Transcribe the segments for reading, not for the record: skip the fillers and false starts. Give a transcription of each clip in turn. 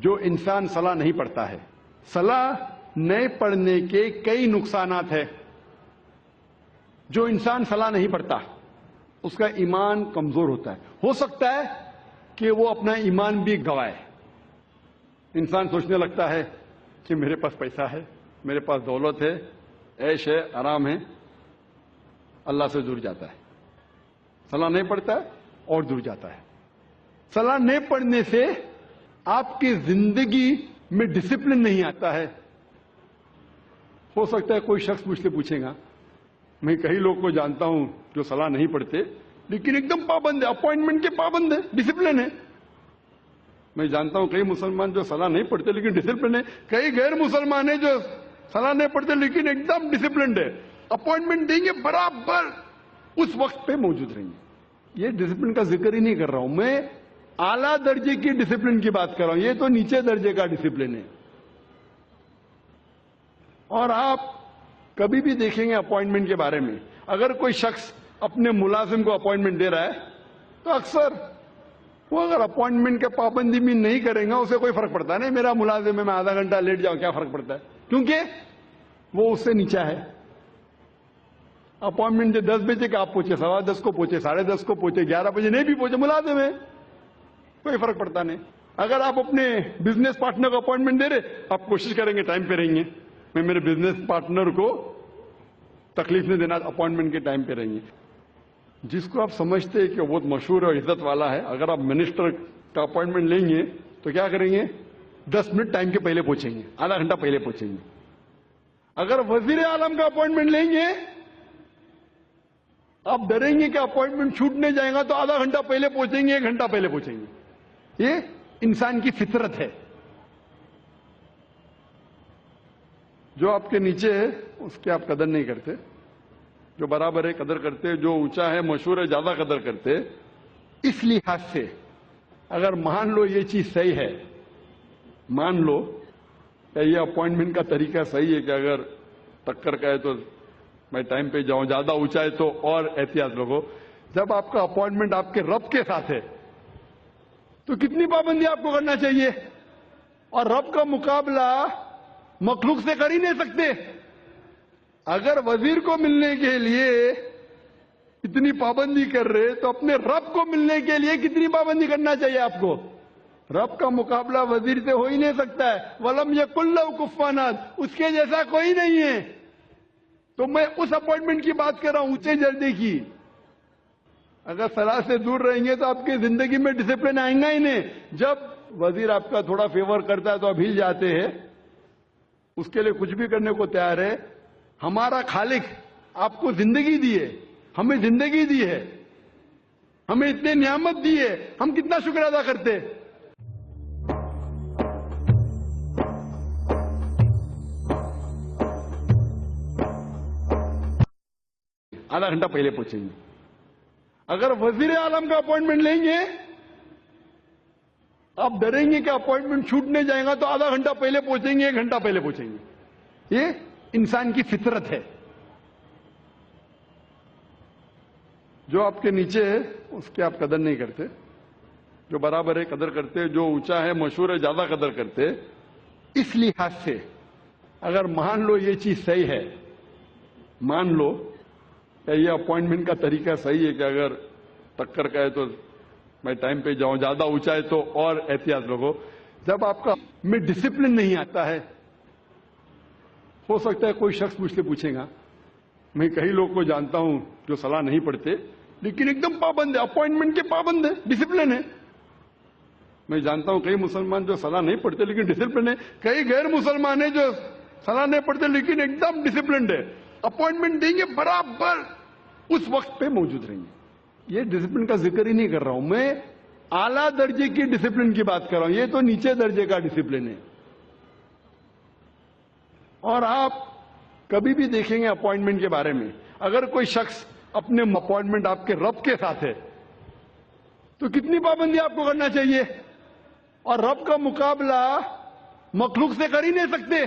جو انسان صلاح نہیں پڑھتا ہے، صلاح نہ پڑھنے کے کئی نقصانات ہیں۔ جو انسان صلاح نہیں پڑھتا اس کا ایمان کمزور ہوتا ہے، ہو سکتا ہے کہ وہ اپنا ایمان بھی گوائے۔ انسان سوچنے لگتا ہے کہ میرے پاس پیسہ ہے، میرے پاس دولت ہے، عیش ہے، آرام ہے، اللہ سے دور جاتا ہے۔ صلاح نہیں پڑھتا ہے اور دور جاتا ہے۔ صلاح نہیں پڑھنے سے آپ کی زندگی میں ڈسپلن نہیں آتا ہے۔ ہو سکتا ہے کوئی شخص مجھ سے پوچھے گا، میں کئی لوگ کو جانتا ہوں جو صلاح نہیں پڑھتے لیکن ایک دم پابند ہے، اپوائنٹمنٹ کے پابند ہے، ڈسپلن ہے۔ میں جانتا ہوں کئی مسلمان جو صلاح نہیں پڑھتے لیکن ڈسپلن ہے، کئی غیر مسلمان ہیں جو صلاح نہیں پڑھتے لیکن ایک دم ڈسپلنڈ ہے، اپوائنٹمنٹ دیں گے برابر اس وقت پہ موجود رہیں گے۔ یہ ڈسپلن کا ذکر ہی نہیں کر رہا ہوں، میں اعلیٰ درجے کی ڈسپلن کی بات کر رہا ہوں، یہ تو نیچے درجے کا ڈسپلن ہے۔ اور آپ کبھی بھی دیکھیں گے اپوائنٹمنٹ کے بارے میں، اگر کوئی شخص اپنے ملازم کو اپوائنٹمنٹ دے رہا ہے تو اکثر وہ اگر اپوائنٹمنٹ کے پابندی بھی نہیں کریں گا اسے کوئی فرق پڑتا نہیں، میرا ملازم ہے، میں آدھا گھنٹہ لیٹ جاؤں کیا فرق پڑتا ہے، کیونکہ وہ اس سے نیچا ہے۔ اپوائنٹمنٹ 10 بجے کہ آپ پہنچے 10:15 کو پہنچے 10:30 کو پہنچے 11 بجے نہیں بھی پہنچے، ملازم ہے، کوئی فرق پڑتا نہیں۔ اگر آپ اپنے بزنس پارٹنر کو اپوائنٹمنٹ دے رہے، آپ کوشش کریں گے ٹائم پہ رہیں گے، میں میرے بزنس پارٹنر کو تکلیف نہیں دینا، اپوائنٹمنٹ کے ٹائم پہ رہیں گے۔ جس کو آپ سمجھتے ہیں کہ وہ بہت مشہور اور عزت والا ہے، اگر آپ منسٹر کا اپوائنٹمنٹ لیں گے تو کیا کریں گے؟ 10 منٹ ٹائم کے پہلے پہنچیں گے، آدھا گھنٹہ پہلے پہنچیں گے۔ اگر وزیر اعظم کا اپوائنٹمنٹ لیں گے آپ ڈریں گے کہ اپوائنٹمنٹ چھوٹنے جائے گا تو آدھا گھنٹہ پہلے پہنچیں گے، 1 گھنٹہ پہلے پہنچیں گے۔ یہ انسان کی فطرت ہے۔ جو آپ کے نیچے ہے اس کی آپ قدر نہیں کرتے، جو برابر ہے قدر کرتے، جو اونچا ہے مشہور ہے زیادہ قدر کرتے۔ اس لحاظ سے اگر مان لو یہ چیز صحیح ہے، مان لو کہ یہ اپوائنٹمنٹ کا طریقہ صحیح ہے کہ اگر ٹکر کا ہے تو میں ٹائم پہ جاؤں، زیادہ اونچا ہے تو اور احتیاط رکھو۔ جب آپ کا اپوائنٹمنٹ آپ کے رب کے ساتھ ہے تو کتنی پابندی آپ کو کرنا چاہیے، اور رب کا مقابلہ مخلوق سے کر ہی نہیں سکتے۔ اگر وزیر کو ملنے کے لیے اتنی پابندی کر رہے تو اپنے رب کو ملنے کے لیے کتنی پابندی کرنا چاہیے آپ کو؟ رب کا مقابلہ وزیر سے ہو ہی نہیں سکتا ہے۔ وَلَمْ يَكُنْ لَهُ كُفُوًا أَحَدٌ، اس کے جیسا کوئی نہیں ہے۔ تو میں اس اپوائنٹمنٹ کی بات کر رہا ہوں اونچے درجے کی۔ اگر صلاح سے دور رہیں گے تو آپ کی زندگی میں ڈسپلن آئیں گا ہی نہیں۔ جب وزیر آپ کا تھوڑا فیور کرتا ہے تو آپ ہل جاتے ہیں، اس کے لیے کچھ بھی کرنے کو تیار ہے۔ ہمارا خالق آپ کو زندگی دی ہے، ہمیں زندگی دی ہے، ہمیں اتنے نعمت دی ہے، ہم کتنا شکر ادا کرتے۔ آدھا گھنٹہ پہلے پہنچیں گے۔ اگر وزیر اعظم کا اپوائنٹمنٹ لیں گے آپ ڈریں گے کہ اپوائنٹمنٹ چھوٹنے جائے گا تو آدھا گھنٹہ پہلے پہنچیں گے، 1 گھنٹہ پہلے پہنچیں گے۔ یہ انسان کی فطرت ہے۔ جو آپ کے نیچے ہے اس کی آپ قدر نہیں کرتے، جو برابر ہے قدر کرتے، جو اونچا ہے مشہور ہے زیادہ قدر کرتے۔ اس لحاظ سے اگر مان لو یہ چیز صحیح ہے، مان لو کہ یہ اپوائنٹمنٹ کا طریقہ صحیح ہے کہ اگر ٹکر کا ہے تو میں ٹائم پہ جاؤں، زیادہ اونچا ہے تو اور احتیاط رکھو۔ جب آپ کا میں ڈسپلن نہیں آتا ہے، ہو سکتا ہے کوئی شخص مجھ سے پوچھے گا، میں کئی لوگ کو جانتا ہوں جو صلاح نہیں پڑھتے لیکن ایک دم پابند ہے، اپوائنٹمنٹ کے پابند ہے، ڈسپلن ہے۔ میں جانتا ہوں کئی مسلمان جو صلاح نہیں پڑھتے لیکن ڈسپلن ہے، کئی غیر مسلمان ہیں جو صلاح نہیں پڑھتے لیکن ایک دم ڈسپلنڈ ہے، اپوائنٹمنٹ دیں گے برابر اس وقت پہ موجود رہیں گے۔ یہ ڈسپلن کا ذکر ہی نہیں کر رہا ہوں، میں اعلیٰ درجے کی ڈسپلن کی بات کر رہا ہوں، یہ تو نیچے درجے کا ڈسپلن ہے۔ اور آپ کبھی بھی دیکھیں گے اپوائنٹمنٹ کے بارے میں، اگر کوئی شخص اپنے اپوائنٹمنٹ آپ کے رب کے ساتھ ہے تو کتنی پابندی آپ کو کرنا چاہیے، اور رب کا مقابلہ مخلوق سے کر ہی نہیں سکتے۔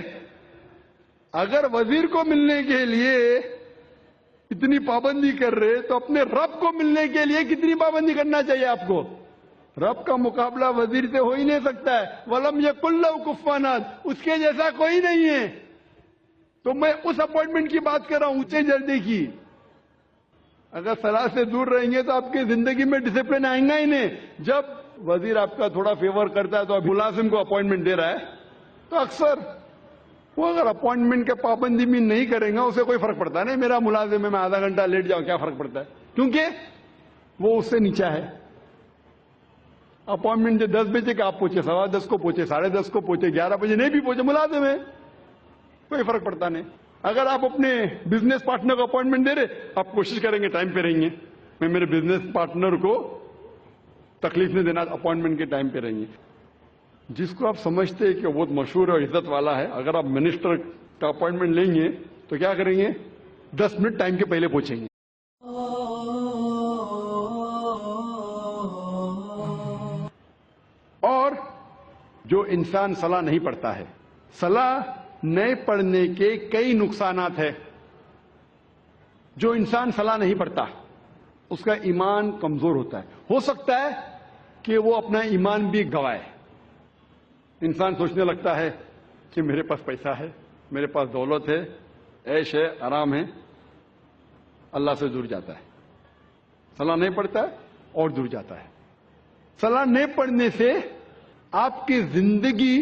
اگر وزیر کو ملنے کے لیے اتنی پابندی کر رہے تو اپنے رب کو ملنے کے لیے کتنی پابندی کرنا چاہیے آپ کو؟ رب کا مقابلہ وزیر سے ہو ہی نہیں سکتا ہے. وَلَمْ يَكُن لَّهُ كُفُوًا أَحَدٌ, اس کے جیسا کوئی نہیں ہے. تو میں اس اپوائنٹمنٹ کی بات کر رہا ہوں, اونچے درجے کی. اگر صلاح سے دور رہیں گے تو آپ کی زندگی میں ڈسپلن آئیں گا ہی نہیں. جب وزیر آپ کا تھوڑا فیور کرتا ہے تو آپ ملازم کو اپوائنٹمنٹ دے رہا ہے, تو اکثر وہ اگر اپوائنٹمنٹ کے پابندی میں نہیں کریں گا اسے کوئی فرق پڑتا نہیں. میرا ملازم ہے, میں آدھا گھنٹہ لیٹ جاؤں, کیا فرق پڑتا ہے, کیونکہ وہ اس سے نیچا ہے. اپوائنٹمنٹ 10 بجے کہ آپ پہنچے 10:15 کو پہنچے 10:30 کو پہنچے 11 بجے نہیں بھی پہنچے, ملازم ہے, کوئی فرق پڑتا نہیں. اگر آپ اپنے بزنس پارٹنر کو اپوائنٹمنٹ دے رہے, آپ کوشش کریں گے ٹائم پہ رہیں گے. میں میرے بزنس پارٹنر کو تکلیف نہیں دینا, اپوائنٹمنٹ کے ٹائم پہ رہیں گے. جس کو آپ سمجھتے ہیں کہ وہ بہت مشہور اور عزت والا ہے, اگر آپ منسٹر کا اپوائنٹمنٹ لیں گے تو کیا کریں گے, 10 منٹ ٹائم کے پہلے پہنچیں گے. اور جو انسان صلاح نہیں پڑھتا ہے, صلاح نہیں پڑھنے کے کئی نقصانات ہیں. جو انسان صلاح نہیں پڑھتا اس کا ایمان کمزور ہوتا ہے. ہو سکتا ہے کہ وہ اپنا ایمان بھی گوائے. انسان سوچنے لگتا ہے کہ میرے پاس پیسہ ہے, میرے پاس دولت ہے, عیش ہے, آرام ہے, اللہ سے دور جاتا ہے. صلاح نہیں پڑھتا ہے اور دور جاتا ہے. صلاح نہیں پڑھنے سے آپ کی زندگی